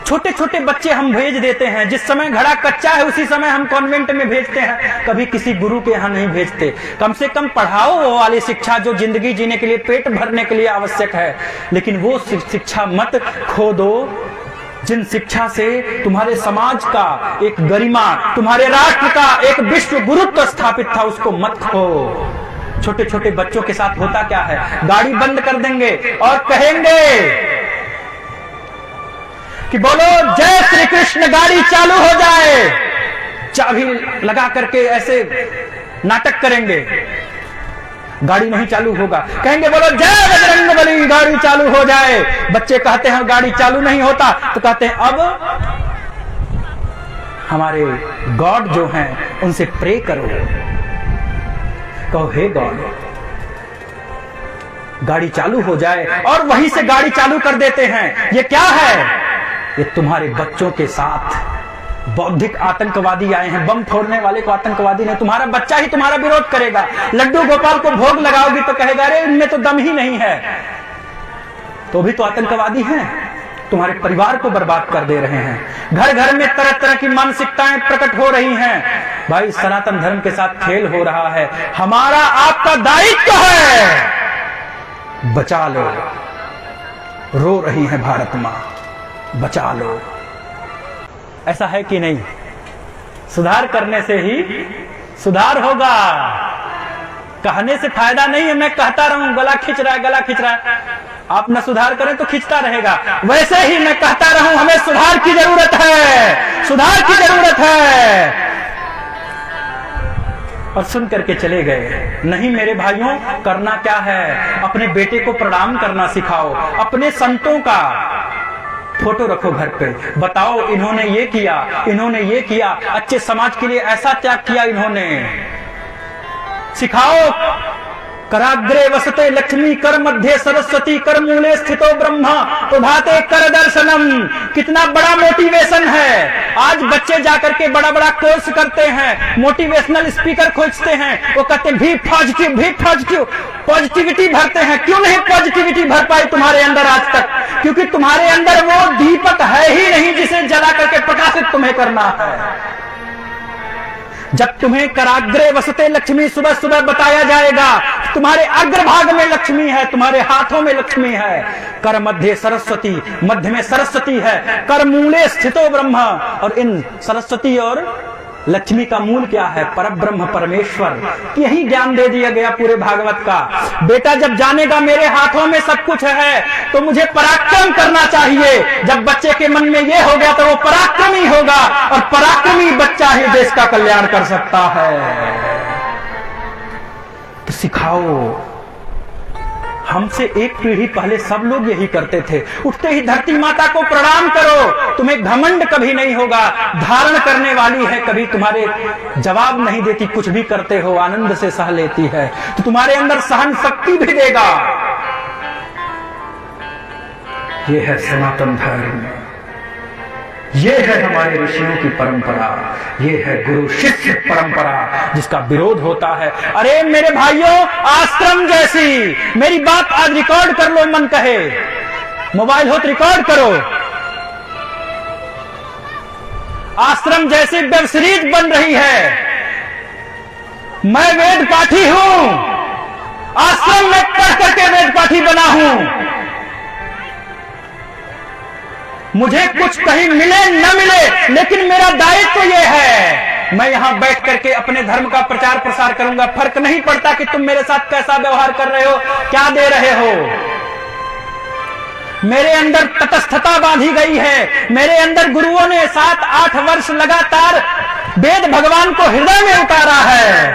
छोटे छोटे बच्चे हम भेज देते हैं, जिस समय घड़ा कच्चा है उसी समय हम कॉन्वेंट में भेजते हैं, कभी किसी गुरु के यहाँ नहीं भेजते। कम से कम पढ़ाओ वो वाली शिक्षा जो जिंदगी जीने के लिए, पेट भरने के लिए आवश्यक है, लेकिन वो शिक्षा मत खो दो जिन शिक्षा से तुम्हारे समाज का एक गरिमा, तुम्हारे राष्ट्र का एक विश्व गुरुत्व स्थापित था, उसको मत खो। छोटे छोटे बच्चों के साथ होता क्या है, गाड़ी बंद कर देंगे और कहेंगे कि बोलो जय श्री कृष्ण, गाड़ी चालू हो जाए, चाबी लगा करके ऐसे नाटक करेंगे, गाड़ी नहीं चालू होगा। कहेंगे बोलो जय बजरंगबली, गाड़ी चालू हो जाए। बच्चे कहते हैं गाड़ी चालू नहीं होता, तो कहते हैं अब हमारे गॉड जो हैं उनसे प्रे करो, कहो हे गॉड गाड़ी चालू हो जाए, और वहीं से गाड़ी चालू कर देते हैं। ये क्या है? ये तुम्हारे बच्चों के साथ बौद्धिक आतंकवादी आए हैं। बम फोड़ने वाले को आतंकवादी नहीं, तुम्हारा बच्चा ही तुम्हारा विरोध करेगा। लड्डू गोपाल को भोग लगाओगी तो कहेगा अरे इनमें तो दम ही नहीं है, तो भी तो आतंकवादी हैं, तुम्हारे परिवार को बर्बाद कर दे रहे हैं। घर घर में तरह तरह की मानसिकताएं प्रकट हो रही हैं। भाई सनातन धर्म के साथ खेल हो रहा है, हमारा आपका दायित्व है, बचा लो। रो रही है भारत मां, बचा लो। ऐसा है कि नहीं? सुधार करने से ही सुधार होगा, कहने से फायदा नहीं है। मैं कहता रहूं गला खींच रहा है, गला खींच रहा है, आप न सुधार करें तो खींचता रहेगा। वैसे ही मैं कहता रहूं हमें सुधार की जरूरत है, सुधार की जरूरत है, और सुन करके चले गए। नहीं मेरे भाइयों, करना क्या है, अपने बेटे को प्रणाम करना सिखाओ, अपने संतों का फोटो रखो घर पे, बताओ इन्होंने ये किया, इन्होंने ये किया, अच्छे समाज के लिए ऐसा त्याग किया इन्होंने, सिखाओ। कराग्रे वसते लक्ष्मी, कर मध्य सरस्वती, कर मूले स्थितो ब्रह्मा, प्रभाते कर दर्शनम। कितना बड़ा मोटिवेशन है। आज बच्चे जाकर के बड़ा बड़ा कोर्स करते हैं, मोटिवेशनल स्पीकर खोजते हैं, वो कहते हैं भी पॉजिटिव, भी पॉजिटिव, पॉजिटिविटी भरते हैं। क्यों नहीं पॉजिटिविटी भर पाई तुम्हारे अंदर आज तक? क्योंकि तुम्हारे अंदर वो दीपक है ही नहीं जिसे जला करके प्रकाशित तुम्हें करना है। जब तुम्हें कराग्रे वसते लक्ष्मी सुबह सुबह बताया जाएगा, तुम्हारे अग्रभाग में लक्ष्मी है, तुम्हारे हाथों में लक्ष्मी है। कर मध्य सरस्वती, मध्य में सरस्वती है, कर मूले स्थितो ब्रह्म, और इन सरस्वती और लक्ष्मी का मूल क्या है? परब्रह्म परमेश्वर। यही ज्ञान दे दिया गया पूरे भागवत का। बेटा जब जानेगा मेरे हाथों में सब कुछ है तो मुझे पराक्रम करना चाहिए। जब बच्चे के मन में ये हो गया तो वो पराक्रमी होगा, और पराक्रमी बच्चा ही देश का कल्याण कर सकता है। तो सिखाओ। हमसे एक पीढ़ी पहले सब लोग यही करते थे, उठते ही धरती माता को प्रणाम करो, तुम्हें घमंड कभी नहीं होगा। धारण करने वाली है, कभी तुम्हारे जवाब नहीं देती, कुछ भी करते हो आनंद से सह लेती है, तो तुम्हारे अंदर सहन शक्ति भी देगा। ये है सनातन धर्म, ये है हमारे ऋषियों की परंपरा, ये है गुरु शिष्य परंपरा जिसका विरोध होता है। अरे मेरे भाइयों, आश्रम जैसी, मेरी बात आज रिकॉर्ड कर लो, मन कहे मोबाइल हो तो रिकॉर्ड करो। आश्रम जैसी वेब सीरीज बन रही है। मैं वेद पाठी हूं, आश्रम में पढ़ करके वेद पाठी बना हूं। मुझे कुछ कहीं मिले न मिले, लेकिन मेरा दायित्व ये है, मैं यहां बैठ करके अपने धर्म का प्रचार प्रसार करूंगा। फर्क नहीं पड़ता कि तुम मेरे साथ कैसा व्यवहार कर रहे हो, क्या दे रहे हो। मेरे अंदर तटस्थता बांधी गई है। मेरे अंदर गुरुओं ने 7-8 वर्ष लगातार वेद भगवान को हृदय में उतारा है।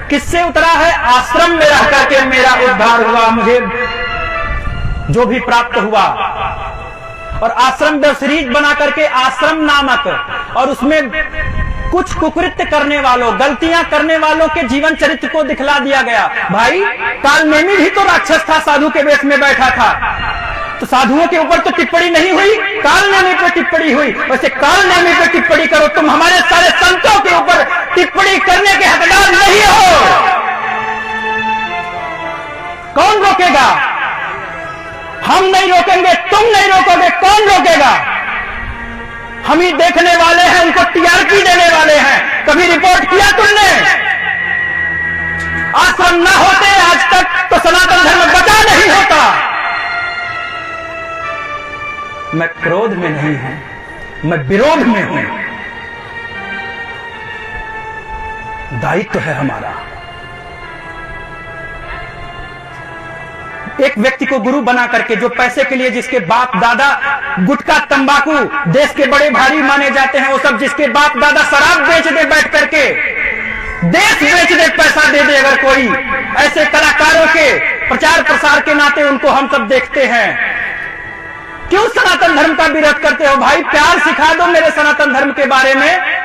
किससे उतरा है? आश्रम में रह करके मेरा उद्धार हुआ, मुझे जो भी प्राप्त हुआ। और आश्रम वेब सीरीज बना करके आश्रम नामक, और उसमें कुछ कुकृत्य करने वालों, गलतियां करने वालों के जीवन चरित्र को दिखला दिया गया। भाई कालनेमी भी तो राक्षस था, साधु के वेश में बैठा था, तो साधुओं के ऊपर तो टिप्पणी नहीं हुई, कालनेमी पे टिप्पणी हुई। वैसे कालनेमी पे टिप्पणी करो, तुम हमारे सारे संतों के ऊपर टिप्पणी करने के हकदार नहीं हो। कौन रोकेगा? हम नहीं रोकेंगे, तुम नहीं रोकोगे, कौन रोकेगा? हम ही देखने वाले हैं, उनको टीआरपी देने वाले हैं। कभी रिपोर्ट किया तुमने? आश्रम ना होते आज तक तो सनातन धर्म बचा नहीं होता। मैं क्रोध में नहीं हूं, मैं विरोध में हूं। दायित्व है हमारा। एक व्यक्ति को गुरु बना करके, जो पैसे के लिए, जिसके बाप दादा गुटखा तंबाकू, देश के बड़े भारी माने जाते हैं वो सब, जिसके बाप दादा शराब बेच दे, बैठ करके देश बेच दे, पैसा दे दे, अगर कोई ऐसे कलाकारों के प्रचार प्रसार के नाते उनको हम सब देखते हैं। क्यों सनातन धर्म का विरोध करते हो भाई? प्यार सिखा दो मेरे सनातन धर्म के बारे में।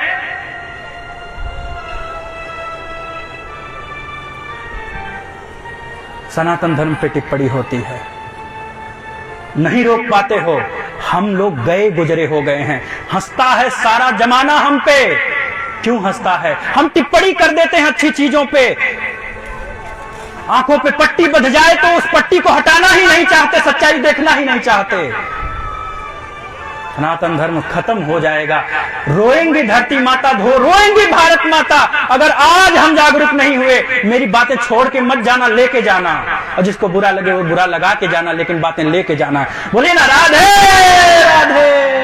सनातन धर्म पे टिप्पणी होती है, नहीं रोक पाते हो। हम लोग गए गुजरे हो गए हैं। हंसता है सारा जमाना हम पे। क्यों हंसता है? हम टिप्पणी कर देते हैं अच्छी चीजों पे। आंखों पे पट्टी बंध जाए तो उस पट्टी को हटाना ही नहीं चाहते, सच्चाई देखना ही नहीं चाहते। सनातन धर्म खत्म हो जाएगा। रोएंगी धरती माता, रोएंगी भारत माता, अगर आज हम जागरूक नहीं हुए। मेरी बातें छोड़ के मत जाना, लेके जाना, और जिसको बुरा लगे वो बुरा लगा के जाना, लेकिन बातें लेके जाना। बोले ना राधे राधे।